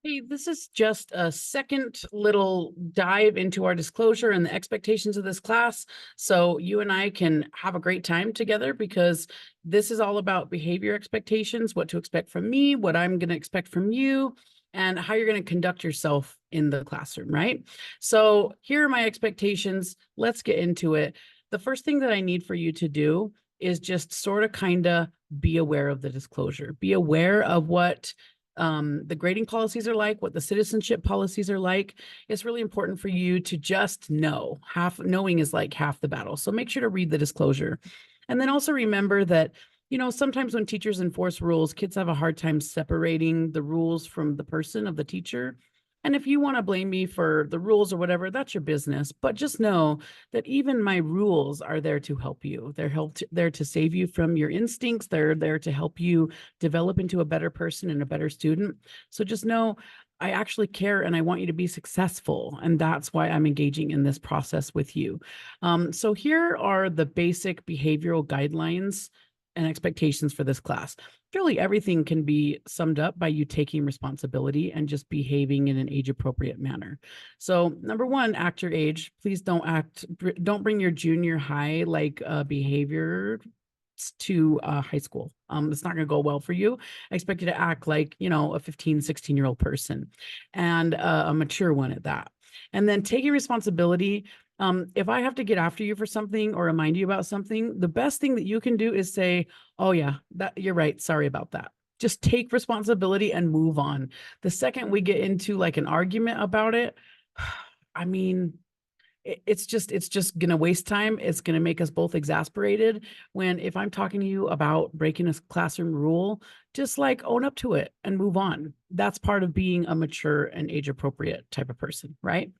Hey, this is just a second little dive into our disclosure and the expectations of this class. So you and I can have a great time together because this is all about behavior expectations, what to expect from me, what I'm going to expect from you, and how you're going to conduct yourself in the classroom, right? So here are my expectations. Let's get into it. The first thing that I need for you to do is just sort of kind of be aware of the disclosure, be aware of what the grading policies are like, what the citizenship policies are like. It's really important for you to just know. Knowing is like half the battle. So make sure to read the disclosure. And then also remember that, sometimes when teachers enforce rules, kids have a hard time separating the rules from the person of the teacher. And if you want to blame me for the rules or whatever, that's your business. But just know that even my rules are there to help you. There to save you from your instincts. They're there to help you develop into a better person and a better student. So just know I actually care and I want you to be successful. And that's why I'm engaging in this process with you. So here are the basic behavioral guidelines and expectations for this class. Really, everything can be summed up by you taking responsibility and just behaving in an age appropriate manner. So number one, act your age. Please don't bring your junior high behavior to high school. It's not going to go well for you. I expect you to act like, a 15, 16-year-old person and a mature one at that. And then taking responsibility. If I have to get after you for something or remind you about something, the best thing that you can do is say, oh yeah, that you're right. Sorry about that. Just take responsibility and move on. The second we get into like an argument about it, I mean, it's just going to waste time. It's going to make us both exasperated. When if I'm talking to you about breaking a classroom rule, just like own up to it and move on. That's part of being a mature and age appropriate type of person, right?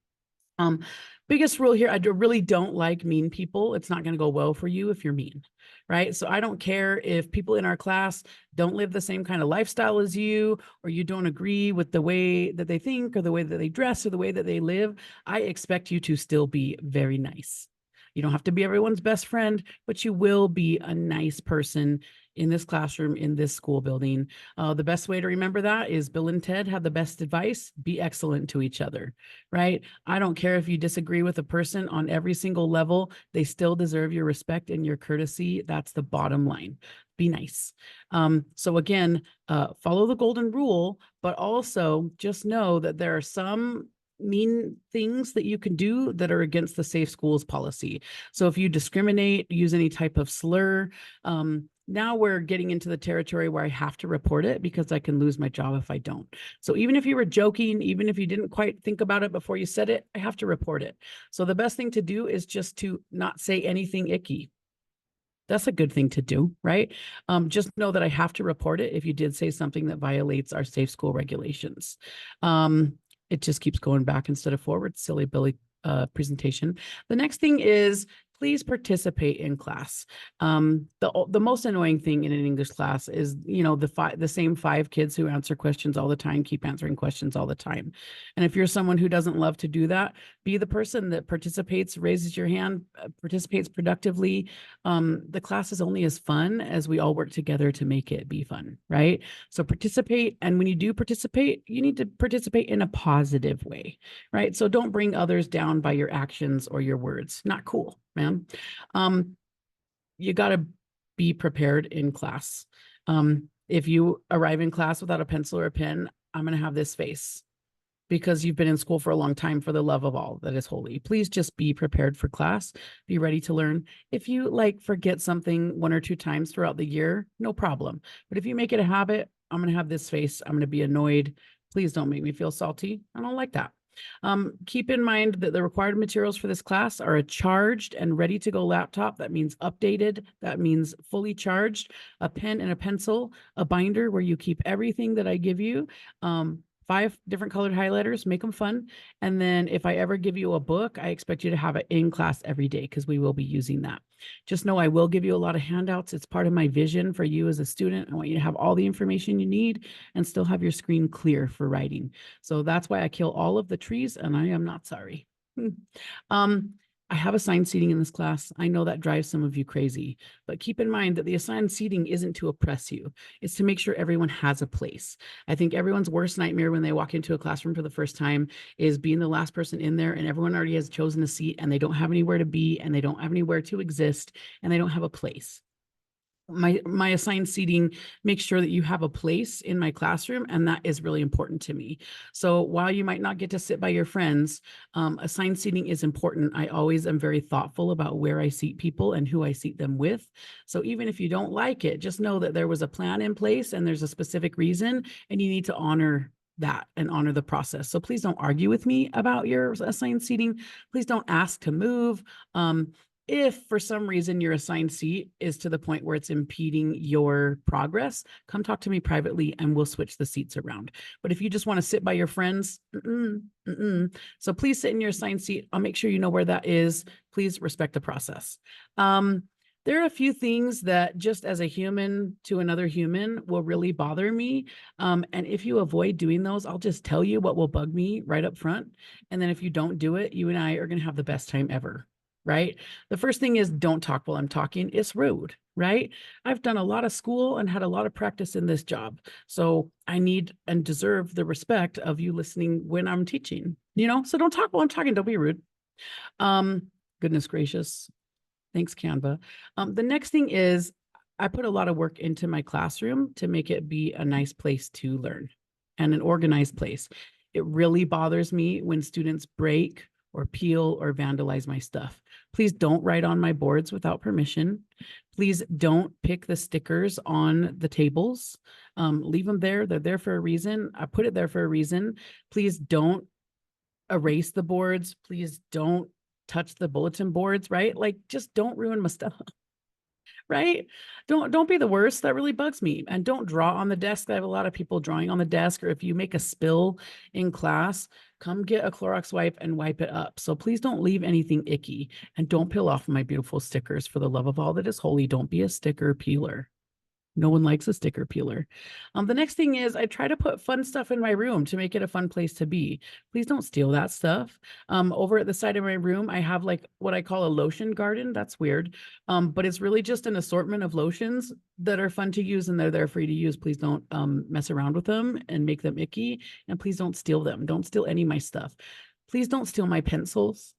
Um, Biggest rule here, really don't like mean people. It's not going to go well for you if you're mean, right? So I don't care if people in our class don't live the same kind of lifestyle as you, or you don't agree with the way that they think or the way that they dress or the way that they live. I expect you to still be very nice. You don't have to be everyone's best friend, but you will be a nice person in this classroom, in this school building. The best way to remember that is Bill and Ted have the best advice: be excellent to each other, right? I don't care if you disagree with a person on every single level, they still deserve your respect and your courtesy. That's the bottom line. Be nice. So again, follow the golden rule, but also just know that there are some mean things that you can do that are against the safe schools policy. So if you discriminate, use any type of slur, now we're getting into the territory where I have to report it because I can lose my job if I don't. So even if you were joking, even if you didn't quite think about it before you said it, I have to report it. So the best thing to do is just to not say anything icky. That's a good thing to do, right? Just know that I have to report it if you did say something that violates our safe school regulations. It just keeps going back instead of forward. Silly Billy presentation. The next thing is please participate in class. The most annoying thing in an English class is, the same five kids who answer questions all the time, keep answering questions all the time. And if you're someone who doesn't love to do that, be the person that participates, raises your hand, participates productively. The class is only as fun as we all work together to make it be fun, right? So participate. And when you do participate, you need to participate in a positive way, right? So don't bring others down by your actions or your words. Not cool, man. You got to be prepared in class. If you arrive in class without a pencil or a pen, I'm going to have this face because you've been in school for a long time. For the love of all that is holy, please just be prepared for class. Be ready to learn. If you forget something one or two times throughout the year, no problem. But if you make it a habit, I'm going to have this face. I'm going to be annoyed. Please don't make me feel salty. I don't like that. Keep in mind that the required materials for this class are a charged and ready to go laptop. That means updated. That means fully charged, a pen and a pencil, a binder where you keep everything that I give you, 5 different colored highlighters, make them fun. And then if I ever give you a book, I expect you to have it in class every day because we will be using that. Just know I will give you a lot of handouts. It's part of my vision for you as a student. I want you to have all the information you need and still have your screen clear for writing. So that's why I kill all of the trees and I am not sorry. I have assigned seating in this class. I know that drives some of you crazy, but keep in mind that the assigned seating isn't to oppress you. It's to make sure everyone has a place. I think everyone's worst nightmare when they walk into a classroom for the first time is being the last person in there and everyone already has chosen a seat and they don't have anywhere to be and they don't have anywhere to exist and they don't have a place. My assigned seating makes sure that you have a place in my classroom, and that is really important to me. So while you might not get to sit by your friends, assigned seating is important. I always am very thoughtful about where I seat people and who I seat them with. So even if you don't like it, just know that there was a plan in place and there's a specific reason, and you need to honor that and honor the process. So please don't argue with me about your assigned seating. Please don't ask to move. If for some reason your assigned seat is to the point where it's impeding your progress, come talk to me privately and we'll switch the seats around. But if you just want to sit by your friends, so please sit in your assigned seat. I'll make sure you know where that is. Please respect the process. There are a few things that just as a human to another human will really bother me. And if you avoid doing those, I'll just tell you what will bug me right up front. And then if you don't do it, you and I are going to have the best time ever. Right? The first thing is don't talk while I'm talking. It's rude, right? I've done a lot of school and had a lot of practice in this job. So I need and deserve the respect of you listening when I'm teaching, so don't talk while I'm talking. Don't be rude. Goodness gracious. Thanks, Canva. The next thing is I put a lot of work into my classroom to make it be a nice place to learn and an organized place. It really bothers me when students break or peel or vandalize my stuff. Please don't write on my boards without permission. Please don't pick the stickers on the tables. Leave them there. They're there for a reason. I put it there for a reason. Please don't erase the boards. Please don't touch the bulletin boards, right? Like, just don't ruin my stuff. Right? Don't be the worst. That really bugs me. And don't draw on the desk. I have a lot of people drawing on the desk, or if you make a spill in class, come get a Clorox wipe and wipe it up. So please don't leave anything icky, and don't peel off my beautiful stickers. For the love of all that is holy, don't be a sticker peeler. No one likes a sticker peeler. The next thing is I try to put fun stuff in my room to make it a fun place to be. Please don't steal that stuff. Over at the side of my room, I have like what I call a lotion garden. That's weird. But it's really just an assortment of lotions that are fun to use and they're there for you to use. Please don't mess around with them and make them icky. And please don't steal them. Don't steal any of my stuff. Please don't steal my pencils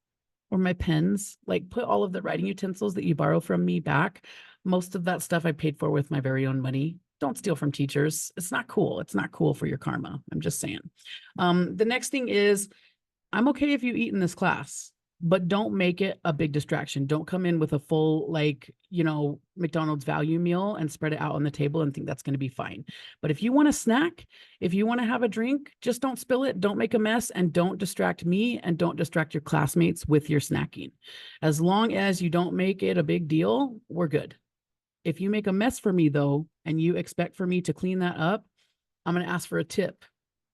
or my pens. Like, put all of the writing utensils that you borrow from me back. Most of that stuff I paid for with my very own money. Don't steal from teachers. It's not cool. It's not cool for your karma. I'm just saying. The next thing is, I'm okay if you eat in this class, but don't make it a big distraction. Don't come in with a full, McDonald's value meal and spread it out on the table and think that's going to be fine. But if you want a snack, if you want to have a drink, just don't spill it. Don't make a mess, and don't distract me, and don't distract your classmates with your snacking. As long as you don't make it a big deal, we're good. If you make a mess for me, though, and you expect for me to clean that up, I'm going to ask for a tip,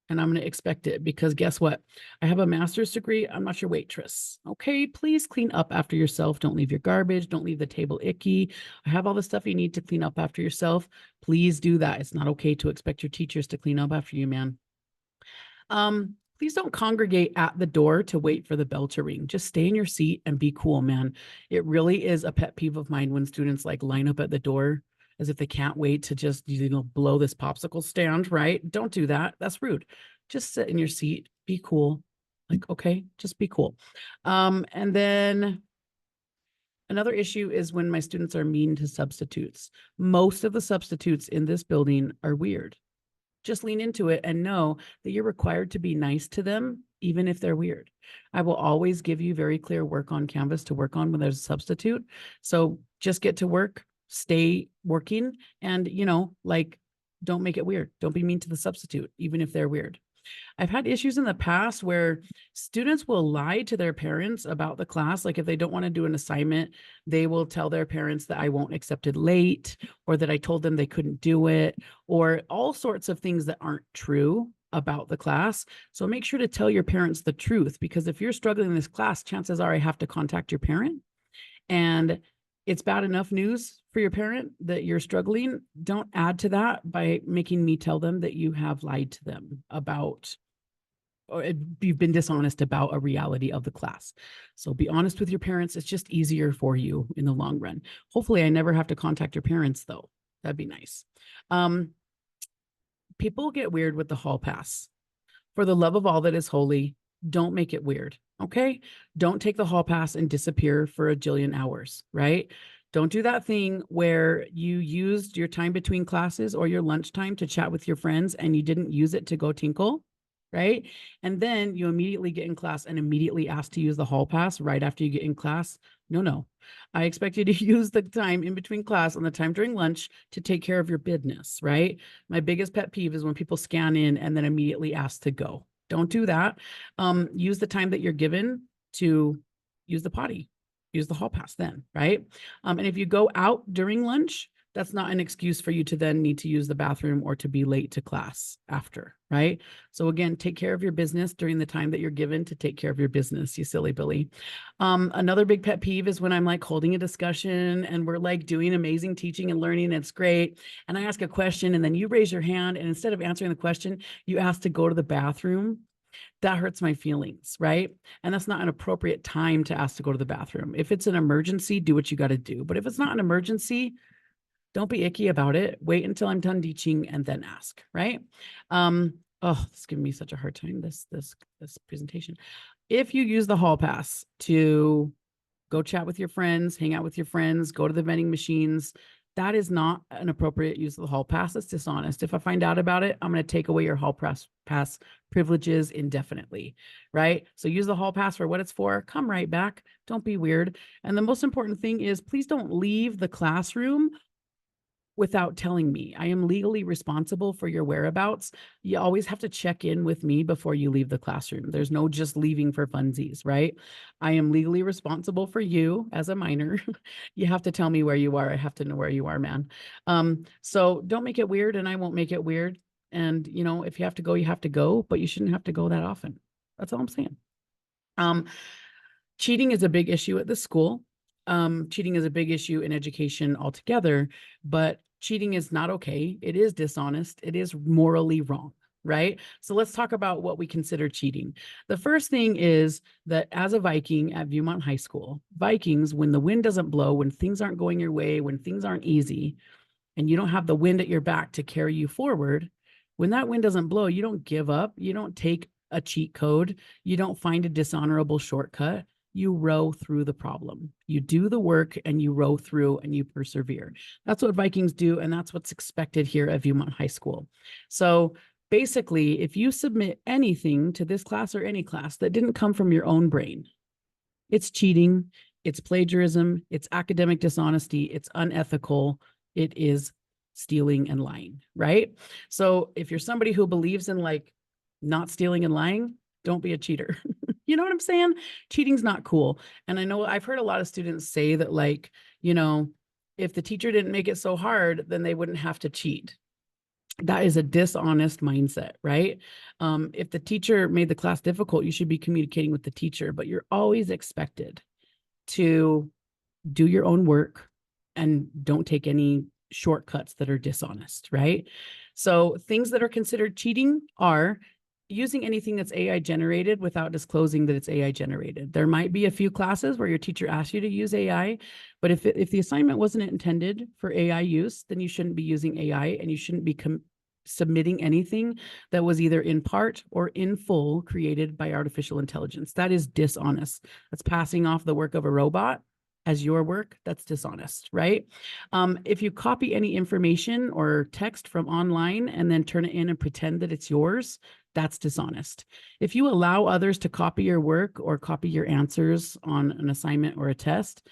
and I'm going to expect it, because guess what? I have a master's degree. I'm not your waitress. Okay, please clean up after yourself. Don't leave your garbage. Don't leave the table icky. I have all the stuff you need to clean up after yourself. Please do that. It's not okay to expect your teachers to clean up after you, man. Please don't congregate at the door to wait for the bell to ring. Just stay in your seat and be cool, man. It really is a pet peeve of mine when students line up at the door as if they can't wait to just, blow this popsicle stand, right? Don't do that. That's rude. Just sit in your seat, be cool. Okay, just be cool. And then another issue is when my students are mean to substitutes. Most of the substitutes in this building are weird. Just lean into it and know that you're required to be nice to them, even if they're weird. I will always give you very clear work on Canvas to work on when there's a substitute. So just get to work, stay working, and, don't make it weird. Don't be mean to the substitute, even if they're weird. I've had issues in the past where students will lie to their parents about the class. Like, if they don't want to do an assignment, they will tell their parents that I won't accept it late, or that I told them they couldn't do it, or all sorts of things that aren't true about the class. So make sure to tell your parents the truth, because if you're struggling in this class, chances are I have to contact your parent. And it's bad enough news for your parent that you're struggling. Don't add to that by making me tell them that you have lied to them about or you've been dishonest about a reality of the class. So be honest with your parents. It's just easier for you in the long run. Hopefully I never have to contact your parents though. That'd be nice. People get weird with the hall pass. For the love of all that is holy, don't make it weird. Okay. Don't take the hall pass and disappear for a jillion hours, right? Don't do that thing where you used your time between classes or your lunchtime to chat with your friends and you didn't use it to go tinkle, right? And then you immediately get in class and immediately ask to use the hall pass right after you get in class. No. I expect you to use the time in between class and the time during lunch to take care of your business, right? My biggest pet peeve is when people scan in and then immediately ask to go. Don't do that. Use the time that you're given to use the potty, use the hall pass then, right? And if you go out during lunch, that's not an excuse for you to then need to use the bathroom or to be late to class after, right? So again, take care of your business during the time that you're given to take care of your business, you silly Billy. Another big pet peeve is when I'm like holding a discussion and we're like doing amazing teaching and learning, and it's great. And I ask a question and then you raise your hand, and instead of answering the question, you ask to go to the bathroom. That hurts my feelings, right? And that's not an appropriate time to ask to go to the bathroom. If it's an emergency, do what you got to do. But if it's not an emergency, don't be icky about it. Wait until I'm done teaching and then ask, right? Oh, it's giving me such a hard time, this presentation. If you use the hall pass to go chat with your friends, hang out with your friends, go to the vending machines, that is not an appropriate use of the hall pass. It's dishonest. If I find out about it, I'm going to take away your hall pass privileges indefinitely, right? So use the hall pass for what it's for. Come right back. Don't be weird. And the most important thing is please don't leave the classroom without telling me. I am legally responsible for your whereabouts. You always have to check in with me before you leave the classroom. There's no just leaving for funsies, right? I am legally responsible for you as a minor. You have to tell me where you are. I have to know where you are, man. So don't make it weird, and I won't make it weird. And, you know, if you have to go, you have to go, but you shouldn't have to go that often. That's all I'm saying. Cheating is a big issue at the school. Cheating is a big issue in education altogether, but cheating is not okay. It is dishonest. It is morally wrong, right? So let's talk about what we consider cheating. The first thing is that as a Viking at Viewmont High School, Vikings, when the wind doesn't blow, when things aren't going your way, when things aren't easy, and you don't have the wind at your back to carry you forward, when that wind doesn't blow, you don't give up. You don't take a cheat code. You don't find a dishonorable shortcut. You row through the problem. You do the work and you row through and you persevere. That's what Vikings do. And that's what's expected here at Viewmont High School. So basically, if you submit anything to this class or any class that didn't come from your own brain, it's cheating, it's plagiarism, it's academic dishonesty, it's unethical, it is stealing and lying, right? So if you're somebody who believes in like not stealing and lying, don't be a cheater. You know what I'm saying? Cheating's not cool. And I know I've heard a lot of students say that, like, you know, if the teacher didn't make it so hard, then they wouldn't have to cheat. That is a dishonest mindset, right? If the teacher made the class difficult, you should be communicating with the teacher, but you're always expected to do your own work and don't take any shortcuts that are dishonest, right? So things that are considered cheating are using anything that's AI generated without disclosing that it's AI generated. There might be a few classes where your teacher asks you to use AI, but if the assignment wasn't intended for AI use, then you shouldn't be using AI, and you shouldn't be submitting anything that was either in part or in full created by artificial intelligence. That is dishonest. That's passing off the work of a robot as your work. That's dishonest, right? If you copy any information or text from online and then turn it in and pretend that it's yours, that's dishonest. If you allow others to copy your work or copy your answers on an assignment or a test,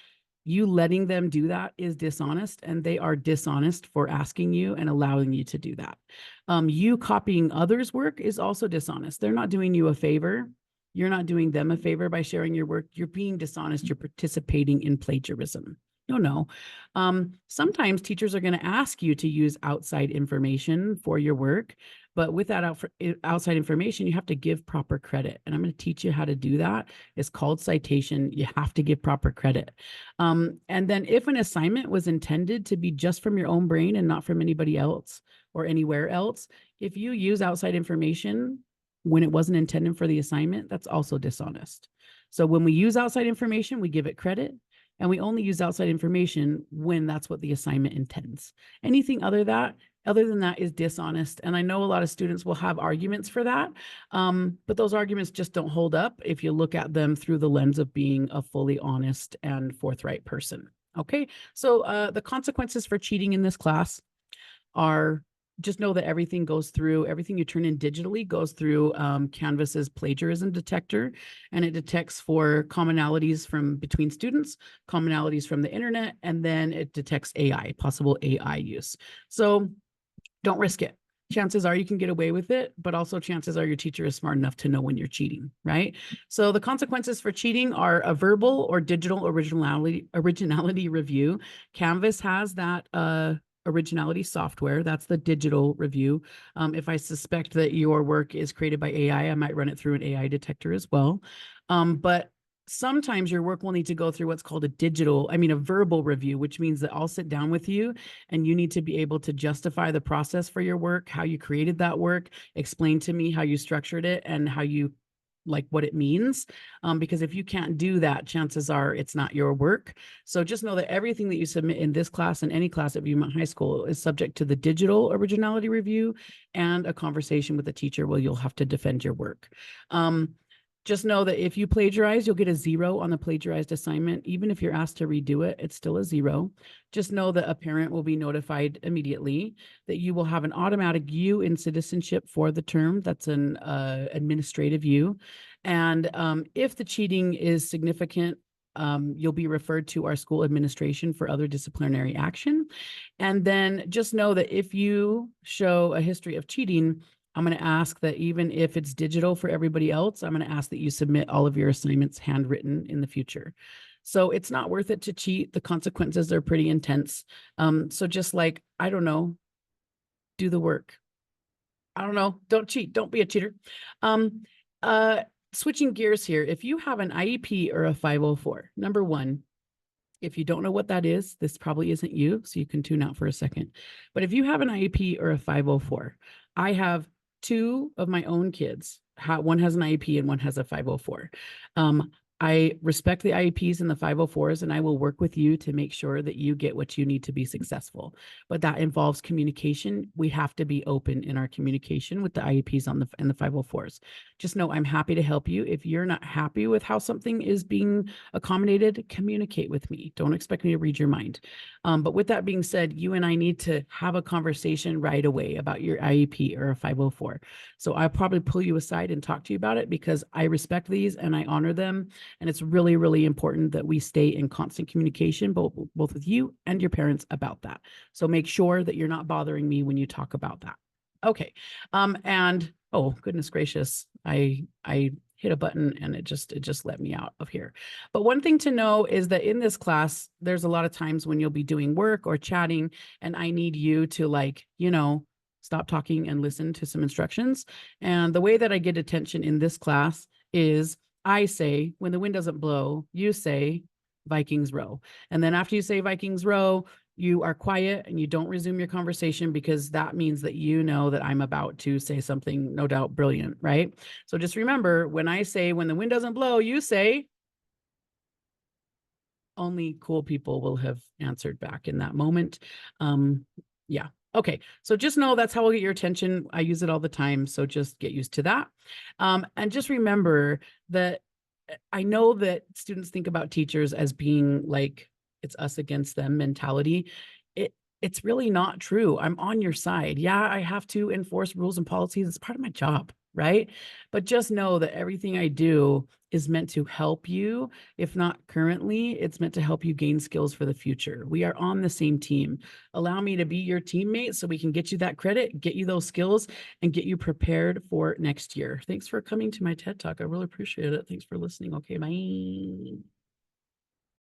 you letting them do that is dishonest, and they are dishonest for asking you and allowing you to do that. You copying others' work is also dishonest. They're not doing you a favor. You're not doing them a favor by sharing your work. You're being dishonest. You're participating in plagiarism. No. Sometimes teachers are going to ask you to use outside information for your work, but with that outside information, you have to give proper credit. And I'm going to teach you how to do that. It's called citation. You have to give proper credit. And then if an assignment was intended to be just from your own brain and not from anybody else or anywhere else, if you use outside information, when it wasn't intended for the assignment, that's also dishonest. So when we use outside information, we give it credit, and we only use outside information when that's what the assignment intends. Anything other than that is dishonest. And I know a lot of students will have arguments for that, but those arguments just don't hold up if you look at them through the lens of being a fully honest and forthright person. Okay, so the consequences for cheating in this class are, just know that everything you turn in digitally goes through Canvas's plagiarism detector, and it detects for commonalities from between students, commonalities from the internet, and then it detects possible AI use. So don't risk it. Chances are you can get away with it, but also chances are your teacher is smart enough to know when you're cheating, right? So the consequences for cheating are a verbal or digital originality review. Canvas has that originality software. That's the digital review. If I suspect that your work is created by AI, I might run it through an AI detector as well. But sometimes your work will need to go through what's called a verbal review, which means that I'll sit down with you and you need to be able to justify the process for your work, how you created that work, explain to me how you structured it and how you like what it means. Because if you can't do that, chances are it's not your work. So just know that everything that you submit in this class and any class at Viewmont High School is subject to the digital originality review and a conversation with the teacher where you'll have to defend your work. Just know that if you plagiarize, you'll get a 0 on the plagiarized assignment. Even if you're asked to redo it, it's still a 0. Just know that a parent will be notified immediately, that you will have an automatic U in citizenship for the term. That's an administrative U. And if the cheating is significant, you'll be referred to our school administration for other disciplinary action. And then just know that if you show a history of cheating, I'm going to ask that even if it's digital for everybody else, I'm going to ask that you submit all of your assignments handwritten in the future. So it's not worth it to cheat. The consequences are pretty intense. So just like, I don't know, do the work. I don't know, don't cheat, don't be a cheater. Switching gears here, if you have an IEP or a 504, number one, if you don't know what that is, this probably isn't you, so you can tune out for a second. But if you have an IEP or a 504, I have 2 of my own kids. One has an IEP and one has a 504. I respect the IEPs and the 504s, and I will work with you to make sure that you get what you need to be successful. But that involves communication. We have to be open in our communication with the IEPs and the 504s. Just know I'm happy to help you. If you're not happy with how something is being accommodated, communicate with me. Don't expect me to read your mind. But with that being said, you and I need to have a conversation right away about your IEP or a 504. So I'll probably pull you aside and talk to you about it because I respect these and I honor them. And it's really, really important that we stay in constant communication, both with you and your parents about that. So make sure that you're not bothering me when you talk about that. Okay. And oh, goodness gracious, I hit a button and it just let me out of here. But one thing to know is that in this class, there's a lot of times when you'll be doing work or chatting, and I need you to stop talking and listen to some instructions. And the way that I get attention in this class is I say, when the wind doesn't blow, you say Vikings row. And then after you say Vikings row, you are quiet and you don't resume your conversation because that means that you know that I'm about to say something, no doubt, brilliant, right? So just remember, when I say, when the wind doesn't blow, you say, only cool people will have answered back in that moment. Yeah. Okay. So just know that's how I'll get your attention. I use it all the time. So just get used to that. And just remember that I know that students think about teachers as being like, it's us against them mentality. It's really not true. I'm on your side. Yeah, I have to enforce rules and policies. It's part of my job, right? But just know that everything I do is meant to help you. If not currently, it's meant to help you gain skills for the future. We are on the same team. Allow me to be your teammate so we can get you that credit, get you those skills, and get you prepared for next year. Thanks for coming to my TED Talk. I really appreciate it. Thanks for listening. Okay, bye.